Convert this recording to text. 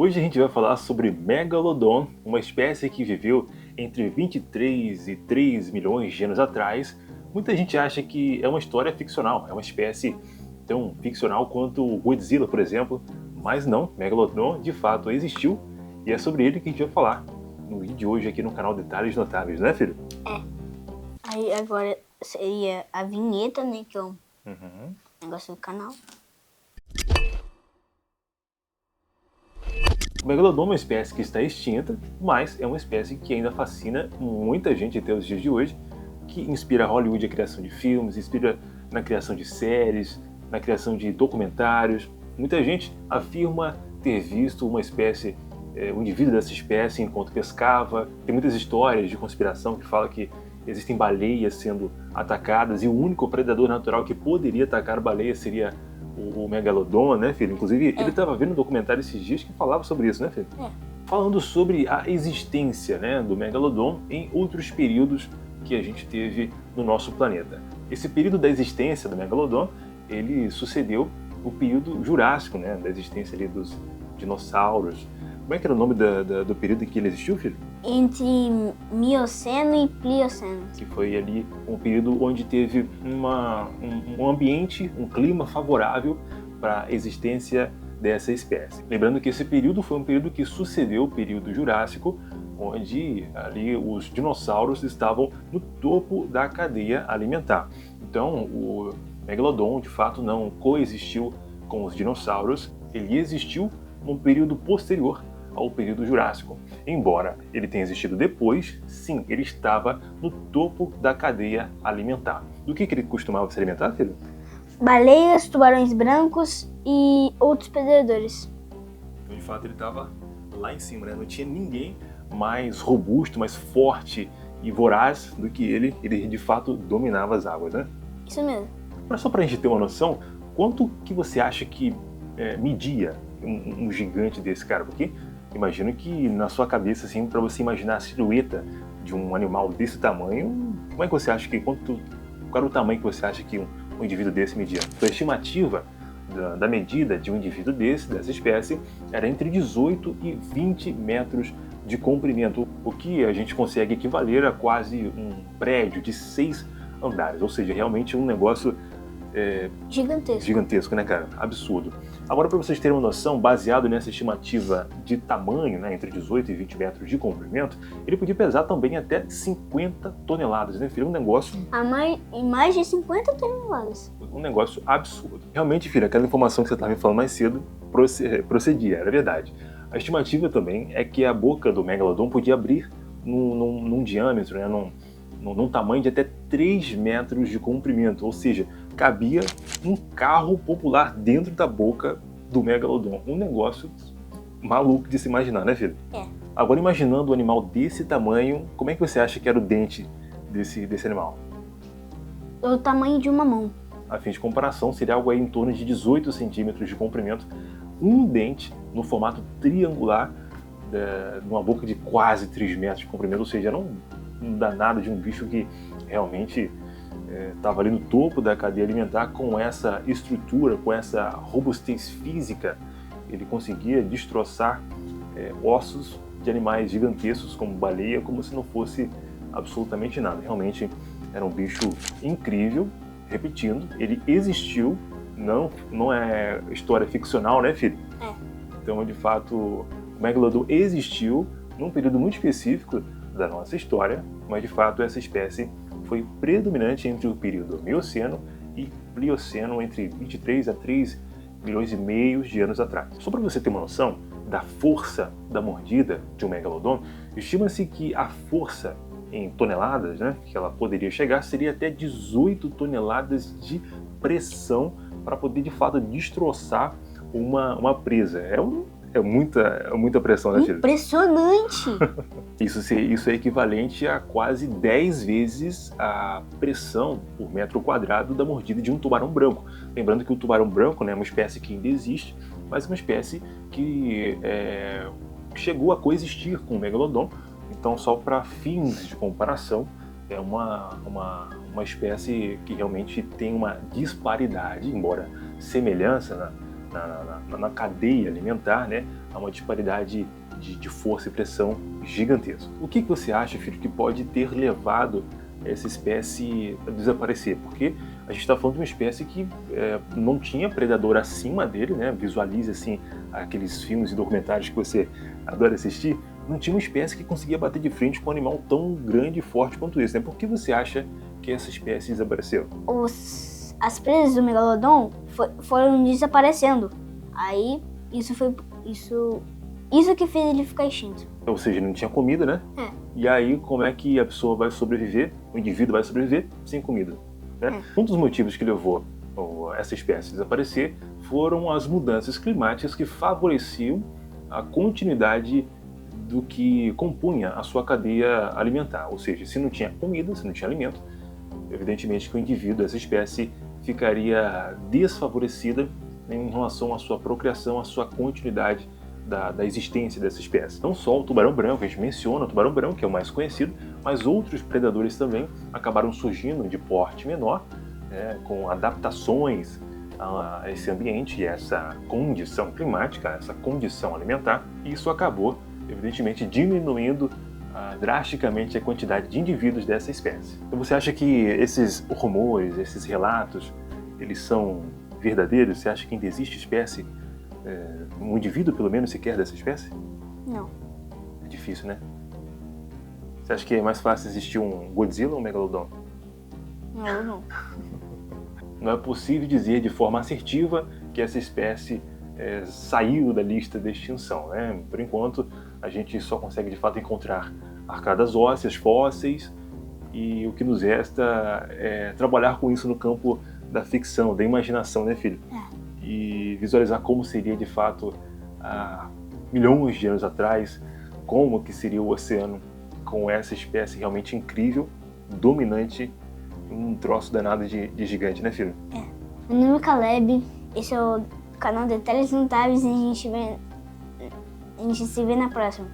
Hoje a gente vai falar sobre Megalodon, uma espécie que viveu entre 23 e 3 milhões de anos atrás. Muita gente acha que é uma história ficcional, é uma espécie tão ficcional quanto o Godzilla, por exemplo, mas não, Megalodon de fato existiu e é sobre ele que a gente vai falar no vídeo de hoje aqui no canal Detalhes Notáveis, né, filho? É. Aí agora seria a vinheta, né, que é um negócio do canal. O Megalodon é uma espécie que está extinta, mas é uma espécie que ainda fascina muita gente até os dias de hoje, que inspira Hollywood a criação de filmes, inspira na criação de séries, na criação de documentários. Muita gente afirma ter visto uma espécie, o indivíduo dessa espécie enquanto pescava. Tem muitas histórias de conspiração que falam que existem baleias sendo atacadas e o único predador natural que poderia atacar a baleia seria o Megalodon, né, filho? Inclusive, ele estava vendo um documentário esses dias que falava sobre isso, né, filho? Falando sobre a existência, né, do Megalodon em outros períodos que a gente teve no nosso planeta. Esse período da existência do Megalodon, ele sucedeu o período Jurássico, né, da existência ali dos dinossauros. Como é que era o nome do período em que ele existiu, filho? Entre Mioceno e Plioceno. Que foi ali um período onde teve um ambiente, um clima favorável para a existência dessa espécie. Lembrando que esse período foi um período que sucedeu o período Jurássico, onde ali os dinossauros estavam no topo da cadeia alimentar. Então, o Megalodon, de fato, não coexistiu com os dinossauros, ele existiu num período posterior ao período Jurássico. Embora ele tenha existido depois, sim, ele estava no topo da cadeia alimentar. Do que ele costumava se alimentar, filho? Baleias, tubarões brancos e outros predadores. Então, de fato, ele estava lá em cima, né? Não tinha ninguém mais robusto, mais forte e voraz do que ele. Ele, de fato, dominava as águas, né? Isso mesmo. Mas só para a gente ter uma noção, quanto que você acha que media um gigante desse, cara? Porque imagino que na sua cabeça, assim, para você imaginar a silhueta de um animal desse tamanho, como é que você acha que, qual era o tamanho que você acha que um indivíduo desse media? A estimativa da medida de um indivíduo dessa espécie, era entre 18 e 20 metros de comprimento, o que a gente consegue equivaler a quase um prédio de 6 andares, ou seja, realmente um negócio gigantesco, né, cara? Absurdo. Agora, para vocês terem uma noção, baseado nessa estimativa de tamanho, né, entre 18 e 20 metros de comprimento, ele podia pesar também até 50 toneladas, né, filho? Um negócio... mais de 50 toneladas. Um negócio absurdo. Realmente, filho, aquela informação que você estava me falando mais cedo procedia, era verdade. A estimativa também é que a boca do Megalodon podia abrir num diâmetro, né, num tamanho de até 3 metros de comprimento, ou seja, cabia um carro popular dentro da boca do Megalodon. Um negócio maluco de se imaginar, né, filho? Agora, imaginando um animal desse tamanho, como é que você acha que era o dente desse animal? O tamanho de uma mão. A fim de comparação, seria algo aí em torno de 18 centímetros de comprimento, um dente no formato triangular, numa boca de quase 3 metros de comprimento, ou seja, era um danado de um bicho que realmente estava ali no topo da cadeia alimentar. Com essa estrutura, com essa robustez física, ele conseguia destroçar ossos de animais gigantescos como baleia, como se não fosse absolutamente nada. Realmente era um bicho incrível. Repetindo, ele existiu, não é história ficcional, né, filho? Então, de fato, o Megalodon existiu num período muito específico da nossa história, mas de fato essa espécie foi predominante entre o período Mioceno e Plioceno, entre 23 a 3 milhões e meio de anos atrás. Só para você ter uma noção da força da mordida de um Megalodon, estima-se que a força em toneladas, né, que ela poderia chegar, seria até 18 toneladas de pressão para poder de fato destroçar uma presa. É muita pressão, né, filho? Impressionante! Isso é equivalente a quase 10 vezes a pressão por metro quadrado da mordida de um tubarão branco. Lembrando que o tubarão branco, né, é uma espécie que ainda existe, mas é uma espécie que chegou a coexistir com o Megalodon. Então, só para fins de comparação, é uma espécie que realmente tem uma disparidade, embora semelhança na cadeia alimentar, né, há uma disparidade de força e pressão gigantesca. O que você acha, filho, que pode ter levado essa espécie a desaparecer? Porque a gente está falando de uma espécie que não tinha predador acima dele, né? Visualize assim aqueles filmes e documentários que você adora assistir. Não tinha uma espécie que conseguia bater de frente com um animal tão grande e forte quanto esse, né? Por que você acha que essa espécie desapareceu? As presas do Megalodon foram desaparecendo. Aí isso que fez ele ficar extinto. Ou seja, ele não tinha comida, né? E aí como é que a pessoa vai sobreviver, o indivíduo vai sobreviver sem comida, né? Um dos motivos que levou essa espécie a desaparecer foram as mudanças climáticas que favoreciam a continuidade do que compunha a sua cadeia alimentar. Ou seja, se não tinha comida, se não tinha alimento, evidentemente que o indivíduo, essa espécie, ficaria desfavorecida em relação à sua procriação, à sua continuidade da existência dessa espécie. Não só o tubarão branco, a gente menciona o tubarão branco, que é o mais conhecido, mas outros predadores também acabaram surgindo de porte menor, né, com adaptações a esse ambiente e essa condição climática, essa condição alimentar, e isso acabou, evidentemente, diminuindo drasticamente a quantidade de indivíduos dessa espécie. Então você acha que esses rumores, esses relatos, eles são verdadeiros? Você acha que ainda existe espécie, um indivíduo pelo menos sequer dessa espécie? Não. É difícil, né? Você acha que é mais fácil existir um Godzilla ou um Megalodon? Não. Não é possível dizer de forma assertiva que essa espécie saiu da lista de extinção, né? Por enquanto, a gente só consegue de fato encontrar arcadas ósseas, fósseis, e o que nos resta é trabalhar com isso no campo da ficção, da imaginação, né, filho? E visualizar como seria de fato há milhões de anos atrás, como que seria o oceano com essa espécie realmente incrível, dominante, um troço danado de gigante, né, filho? Meu nome é Caleb, esse é o canal Detalhes Notáveis e a gente se vê na próxima.